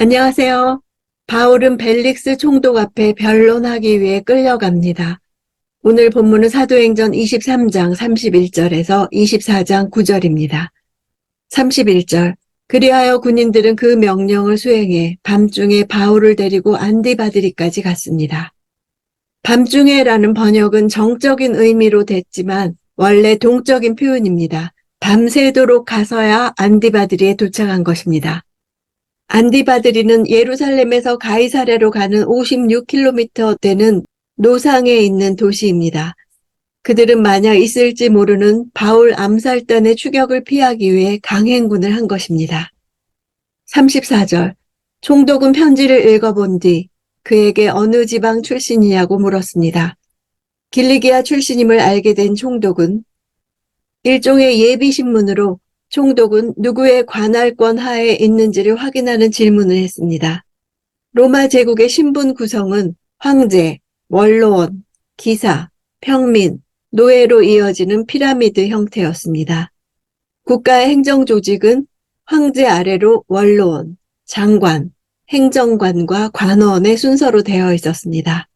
안녕하세요. 바울은 벨릭스 총독 앞에 변론하기 위해 끌려갑니다. 오늘 본문은 사도행전 23장 31절에서 24장 9절입니다. 31절. 그리하여 군인들은 그 명령을 수행해 밤중에 바울을 데리고 안디바드리까지 갔습니다. 밤중에라는 번역은 정적인 의미로 됐지만 원래 동적인 표현입니다. 밤새도록 가서야 안디바드리에 도착한 것입니다. 안디바드리는 예루살렘에서 가이사랴로 가는 56km 되는 노상에 있는 도시입니다. 그들은 만약 있을지 모르는 바울 암살단의 추격을 피하기 위해 강행군을 한 것입니다. 34절. 총독은 편지를 읽어본 뒤 그에게 어느 지방 출신이냐고 물었습니다. 길리기아 출신임을 알게 된 총독은 일종의 예비신문으로 총독은 누구의 관할권 하에 있는지를 확인하는 질문을 했습니다. 로마 제국의 신분 구성은 황제, 원로원, 기사, 평민, 노예로 이어지는 피라미드 형태였습니다. 국가의 행정 조직은 황제 아래로 원로원, 장관, 행정관과 관원의 순서로 되어 있었습니다.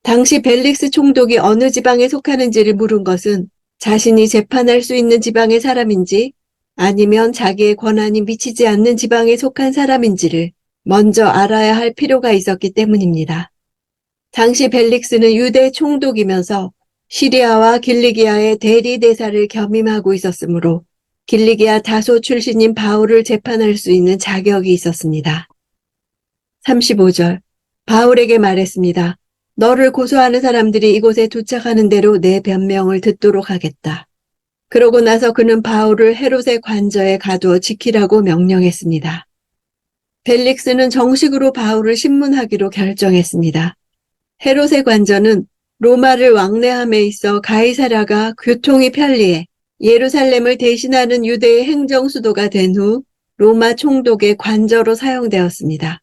당시 벨릭스 총독이 어느 지방에 속하는지를 물은 것은 자신이 재판할 수 있는 지방의 사람인지 아니면 자기의 권한이 미치지 않는 지방에 속한 사람인지를 먼저 알아야 할 필요가 있었기 때문입니다. 당시 벨릭스는 유대 총독이면서 시리아와 길리기아의 대리대사를 겸임하고 있었으므로 길리기아 다소 출신인 바울을 재판할 수 있는 자격이 있었습니다. 35절. 바울에게 말했습니다. 너를 고소하는 사람들이 이곳에 도착하는 대로 내 변명을 듣도록 하겠다. 그러고 나서 그는 바울을 헤롯의 관저에 가두어 지키라고 명령했습니다. 벨릭스는 정식으로 바울을 신문하기로 결정했습니다. 헤롯의 관저는 로마를 왕래함에 있어 가이사랴가 교통이 편리해 예루살렘을 대신하는 유대의 행정수도가 된 후 로마 총독의 관저로 사용되었습니다.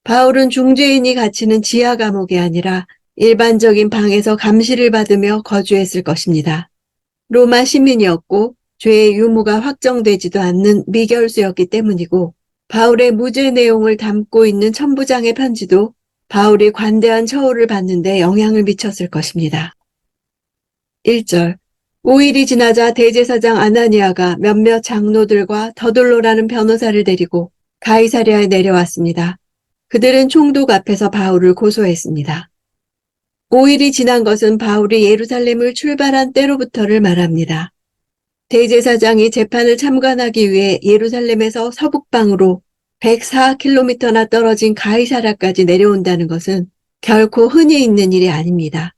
바울은 중죄인이 갇히는 지하 감옥이 아니라 일반적인 방에서 감시를 받으며 거주했을 것입니다. 로마 시민이었고 죄의 유무가 확정되지도 않는 미결수였기 때문이고 바울의 무죄 내용을 담고 있는 천부장의 편지도 바울이 관대한 처우를 받는 데 영향을 미쳤을 것입니다. 1절. 5일이 지나자 대제사장 아나니아가 몇몇 장로들과 더둘로라는 변호사를 데리고 가이사랴에 내려왔습니다. 그들은 총독 앞에서 바울을 고소했습니다. 5일이 지난 것은 바울이 예루살렘을 출발한 때로부터를 말합니다. 대제사장이 재판을 참관하기 위해 예루살렘에서 서북방으로 104km나 떨어진 가이사랴까지 내려온다는 것은 결코 흔히 있는 일이 아닙니다.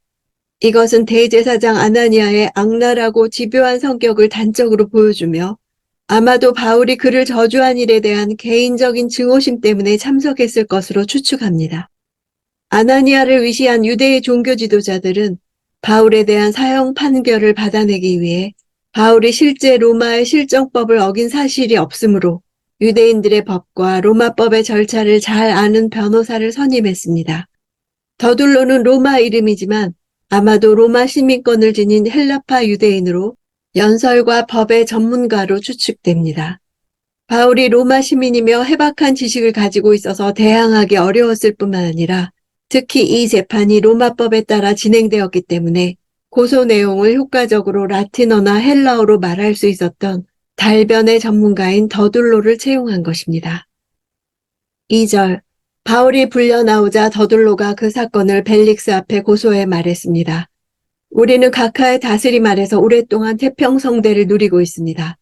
이것은 대제사장 아나니아의 악랄하고 집요한 성격을 단적으로 보여주며 아마도 바울이 그를 저주한 일에 대한 개인적인 증오심 때문에 참석했을 것으로 추측합니다. 아나니아를 위시한 유대의 종교 지도자들은 바울에 대한 사형 판결을 받아내기 위해 바울이 실제 로마의 실정법을 어긴 사실이 없으므로 유대인들의 법과 로마법의 절차를 잘 아는 변호사를 선임했습니다. 더둘로는 로마 이름이지만 아마도 로마 시민권을 지닌 헬라파 유대인으로 연설과 법의 전문가로 추측됩니다. 바울이 로마 시민이며 해박한 지식을 가지고 있어서 대항하기 어려웠을 뿐만 아니라 특히 이 재판이 로마법에 따라 진행되었기 때문에 고소 내용을 효과적으로 라틴어나 헬라어로 말할 수 있었던 달변의 전문가인 더둘로를 채용한 것입니다. 2절. 바울이 불려 나오자 더둘로가 그 사건을 벨릭스 앞에 고소해 말했습니다. 우리는 각하의 다스림 아래서 오랫동안 태평성대를 누리고 있습니다.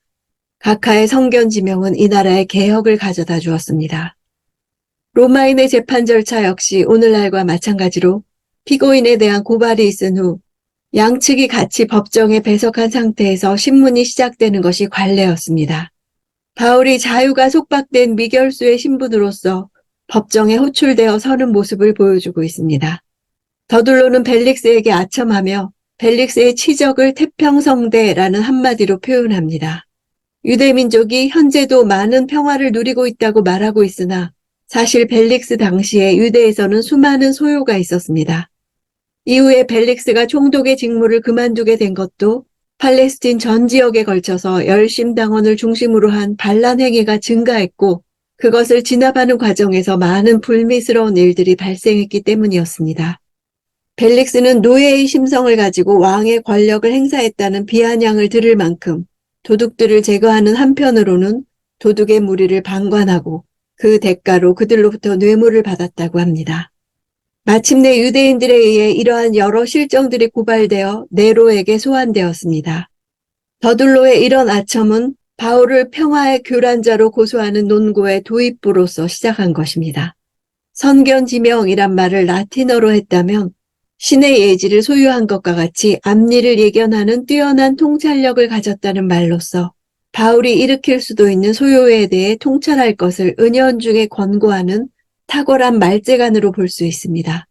각하의 성견 지명은 이 나라의 개혁을 가져다 주었습니다. 로마인의 재판 절차 역시 오늘날과 마찬가지로 피고인에 대한 고발이 있은 후 양측이 같이 법정에 배석한 상태에서 신문이 시작되는 것이 관례였습니다. 바울이 자유가 속박된 미결수의 신분으로서 법정에 호출되어 서는 모습을 보여주고 있습니다. 더둘로는 벨릭스에게 아첨하며 벨릭스의 치적을 태평성대라는 한마디로 표현합니다. 유대민족이 현재도 많은 평화를 누리고 있다고 말하고 있으나 사실 벨릭스 당시에 유대에서는 수많은 소요가 있었습니다. 이후에 벨릭스가 총독의 직무를 그만두게 된 것도 팔레스틴 전 지역에 걸쳐서 열심당원을 중심으로 한 반란 행위가 증가했고 그것을 진압하는 과정에서 많은 불미스러운 일들이 발생했기 때문이었습니다. 벨릭스는 노예의 심성을 가지고 왕의 권력을 행사했다는 비아냥을 들을 만큼 도둑들을 제거하는 한편으로는 도둑의 무리를 방관하고 그 대가로 그들로부터 뇌물을 받았다고 합니다. 마침내 유대인들에 의해 이러한 여러 실정들이 고발되어 네로에게 소환되었습니다. 더둘로의 이런 아첨은 바울을 평화의 교란자로 고소하는 논고의 도입부로서 시작한 것입니다. 선견지명이란 말을 라틴어로 했다면 신의 예지를 소유한 것과 같이 앞일을 예견하는 뛰어난 통찰력을 가졌다는 말로서 바울이 일으킬 수도 있는 소요에 대해 통찰할 것을 은연중에 권고하는 탁월한 말재간으로 볼 수 있습니다.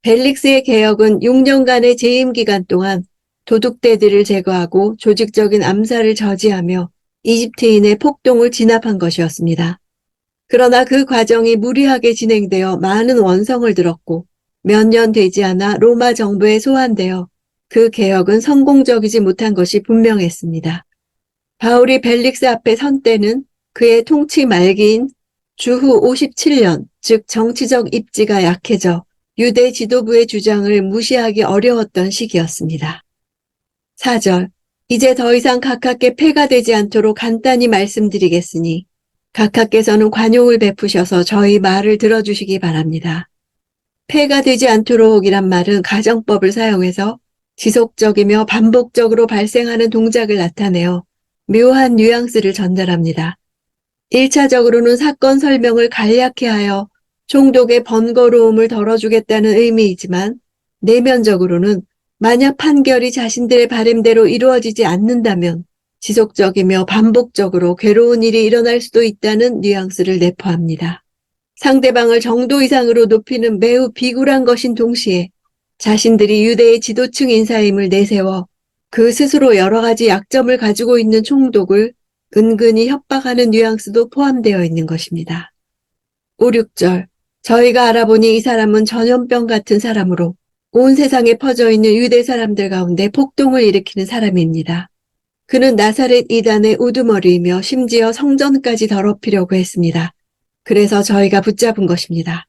벨릭스의 개혁은 6년간의 재임 기간 동안 도둑대들을 제거하고 조직적인 암살을 저지하며 이집트인의 폭동을 진압한 것이었습니다. 그러나 그 과정이 무리하게 진행되어 많은 원성을 들었고 몇 년 되지 않아 로마 정부에 소환되어 그 개혁은 성공적이지 못한 것이 분명했습니다. 바울이 벨릭스 앞에 선 때는 그의 통치 말기인 주후 57년, 즉 정치적 입지가 약해져 유대 지도부의 주장을 무시하기 어려웠던 시기였습니다. 4절, 이제 더 이상 각하께 폐가 되지 않도록 간단히 말씀드리겠으니 각하께서는 관용을 베푸셔서 저희 말을 들어주시기 바랍니다. 폐가 되지 않도록이란 말은 가정법을 사용해서 지속적이며 반복적으로 발생하는 동작을 나타내어 묘한 뉘앙스를 전달합니다. 1차적으로는 사건 설명을 간략히 하여 총독의 번거로움을 덜어주겠다는 의미이지만 내면적으로는 만약 판결이 자신들의 바램대로 이루어지지 않는다면 지속적이며 반복적으로 괴로운 일이 일어날 수도 있다는 뉘앙스를 내포합니다. 상대방을 정도 이상으로 높이는 매우 비굴한 것인 동시에 자신들이 유대의 지도층 인사임을 내세워 그 스스로 여러 가지 약점을 가지고 있는 총독을 은근히 협박하는 뉘앙스도 포함되어 있는 것입니다. 5, 6절, 저희가 알아보니 이 사람은 전염병 같은 사람으로 온 세상에 퍼져 있는 유대 사람들 가운데 폭동을 일으키는 사람입니다. 그는 나사렛 이단의 우두머리이며 심지어 성전까지 더럽히려고 했습니다. 그래서 저희가 붙잡은 것입니다.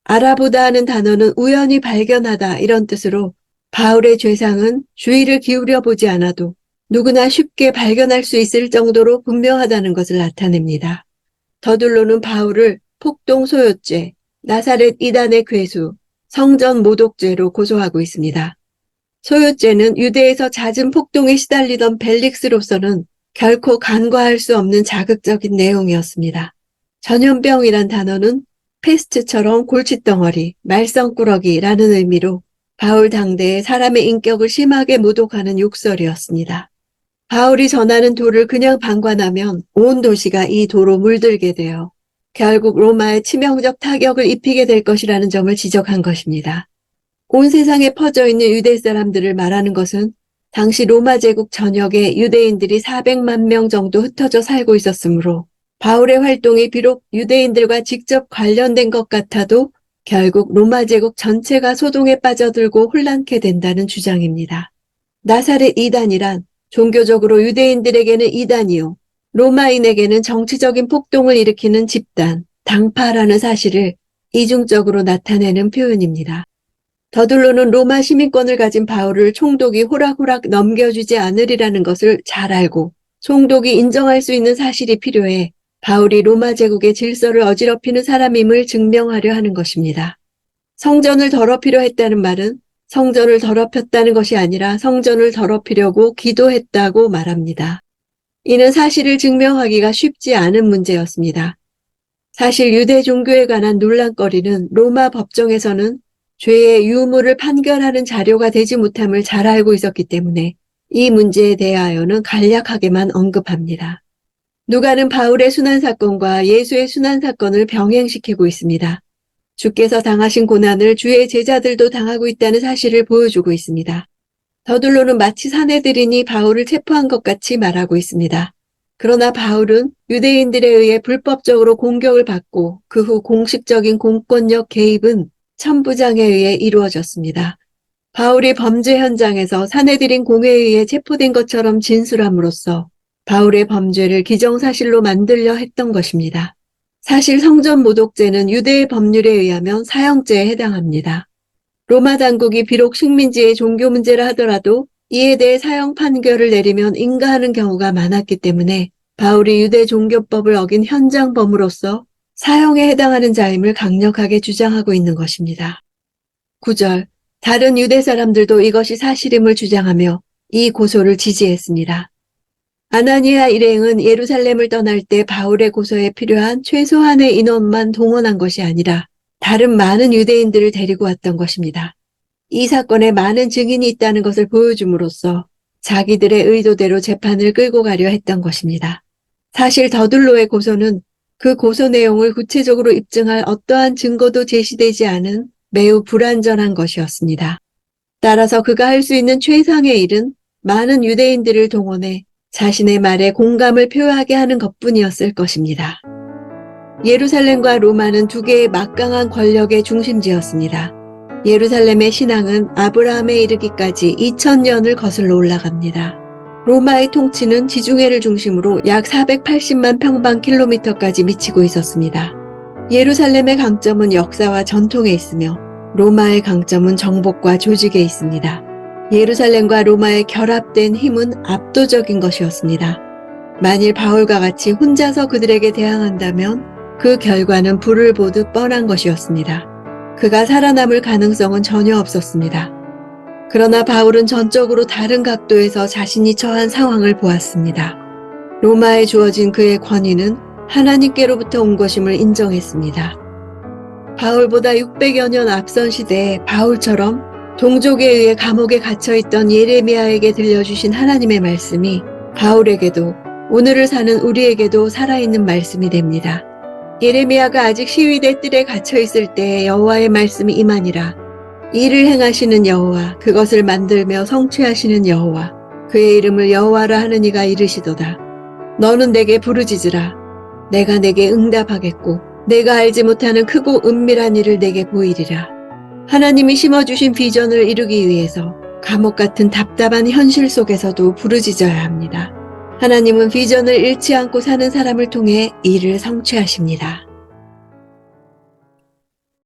알아보다 하는 단어는 우연히 발견하다 이런 뜻으로 바울의 죄상은 주의를 기울여 보지 않아도 누구나 쉽게 발견할 수 있을 정도로 분명하다는 것을 나타냅니다. 더둘로는 바울을 폭동 소요죄, 나사렛 이단의 괴수, 성전 모독죄로 고소하고 있습니다. 소요죄는 유대에서 잦은 폭동에 시달리던 벨릭스로서는 결코 간과할 수 없는 자극적인 내용이었습니다. 전염병이란 단어는 패스트처럼 골칫덩어리, 말썽꾸러기라는 의미로 바울 당대의 사람의 인격을 심하게 모독하는 욕설이었습니다. 바울이 전하는 도를 그냥 방관하면 온 도시가 이 도로 물들게 되어 결국 로마에 치명적 타격을 입히게 될 것이라는 점을 지적한 것입니다. 온 세상에 퍼져 있는 유대 사람들을 말하는 것은 당시 로마 제국 전역에 유대인들이 400만 명 정도 흩어져 살고 있었으므로 바울의 활동이 비록 유대인들과 직접 관련된 것 같아도 결국 로마 제국 전체가 소동에 빠져들고 혼란케 된다는 주장입니다. 나사렛 이단이란 종교적으로 유대인들에게는 이단이요, 로마인에게는 정치적인 폭동을 일으키는 집단, 당파라는 사실을 이중적으로 나타내는 표현입니다. 더둘로는 로마 시민권을 가진 바울을 총독이 호락호락 넘겨주지 않으리라는 것을 잘 알고 총독이 인정할 수 있는 사실이 필요해 바울이 로마 제국의 질서를 어지럽히는 사람임을 증명하려 하는 것입니다. 성전을 더럽히려 했다는 말은 성전을 더럽혔다는 것이 아니라 성전을 더럽히려고 기도했다고 말합니다. 이는 사실을 증명하기가 쉽지 않은 문제였습니다. 사실 유대 종교에 관한 논란거리는 로마 법정에서는 죄의 유무를 판결하는 자료가 되지 못함을 잘 알고 있었기 때문에 이 문제에 대하여는 간략하게만 언급합니다. 누가는 바울의 순환사건과 예수의 순환사건을 병행시키고 있습니다. 주께서 당하신 고난을 주의 제자들도 당하고 있다는 사실을 보여주고 있습니다. 더둘로는 마치 사내들인이 바울을 체포한 것 같이 말하고 있습니다. 그러나 바울은 유대인들에 의해 불법적으로 공격을 받고 그 후 공식적인 공권력 개입은 천부장에 의해 이루어졌습니다. 바울이 범죄 현장에서 사내들인 공회에 의해 체포된 것처럼 진술함으로써 바울의 범죄를 기정사실로 만들려 했던 것입니다. 사실 성전 모독죄는 유대의 법률에 의하면 사형죄에 해당합니다. 로마 당국이 비록 식민지의 종교 문제라 하더라도 이에 대해 사형 판결을 내리면 인가하는 경우가 많았기 때문에 바울이 유대 종교법을 어긴 현장범으로서 사형에 해당하는 자임을 강력하게 주장하고 있는 것입니다. 9절. 다른 유대 사람들도 이것이 사실임을 주장하며 이 고소를 지지했습니다. 아나니아 일행은 예루살렘을 떠날 때 바울의 고소에 필요한 최소한의 인원만 동원한 것이 아니라 다른 많은 유대인들을 데리고 왔던 것입니다. 이 사건에 많은 증인이 있다는 것을 보여줌으로써 자기들의 의도대로 재판을 끌고 가려 했던 것입니다. 사실 더둘로의 고소는 그 고소 내용을 구체적으로 입증할 어떠한 증거도 제시되지 않은 매우 불완전한 것이었습니다. 따라서 그가 할 수 있는 최상의 일은 많은 유대인들을 동원해 자신의 말에 공감을 표하게 하는 것뿐이었을 것입니다. 예루살렘과 로마는 두 개의 막강한 권력의 중심지였습니다. 예루살렘의 신앙은 아브라함에 이르기까지 2000년을 거슬러 올라갑니다. 로마의 통치는 지중해를 중심으로 약 480만 평방킬로미터까지 미치고 있었습니다. 예루살렘의 강점은 역사와 전통에 있으며 로마의 강점은 정복과 조직에 있습니다. 예루살렘과 로마의 결합된 힘은 압도적인 것이었습니다. 만일 바울과 같이 혼자서 그들에게 대항한다면 그 결과는 불을 보듯 뻔한 것이었습니다. 그가 살아남을 가능성은 전혀 없었습니다. 그러나 바울은 전적으로 다른 각도에서 자신이 처한 상황을 보았습니다. 로마에 주어진 그의 권위는 하나님께로부터 온 것임을 인정했습니다. 바울보다 600여 년 앞선 시대에 바울처럼 동족에 의해 감옥에 갇혀있던 예레미야에게 들려주신 하나님의 말씀이 바울에게도 오늘을 사는 우리에게도 살아있는 말씀이 됩니다. 예레미야가 아직 시위대 뜰에 갇혀있을 때에 여호와의 말씀이 임하니라. 이를 행하시는 여호와, 그것을 만들며 성취하시는 여호와, 그의 이름을 여호와라 하는 이가 이르시도다. 너는 내게 부르짖으라. 내가 내게 응답하겠고 내가 알지 못하는 크고 은밀한 일을 내게 보이리라. 하나님이 심어주신 비전을 이루기 위해서 감옥 같은 답답한 현실 속에서도 부르짖어야 합니다. 하나님은 비전을 잃지 않고 사는 사람을 통해 일을 성취하십니다.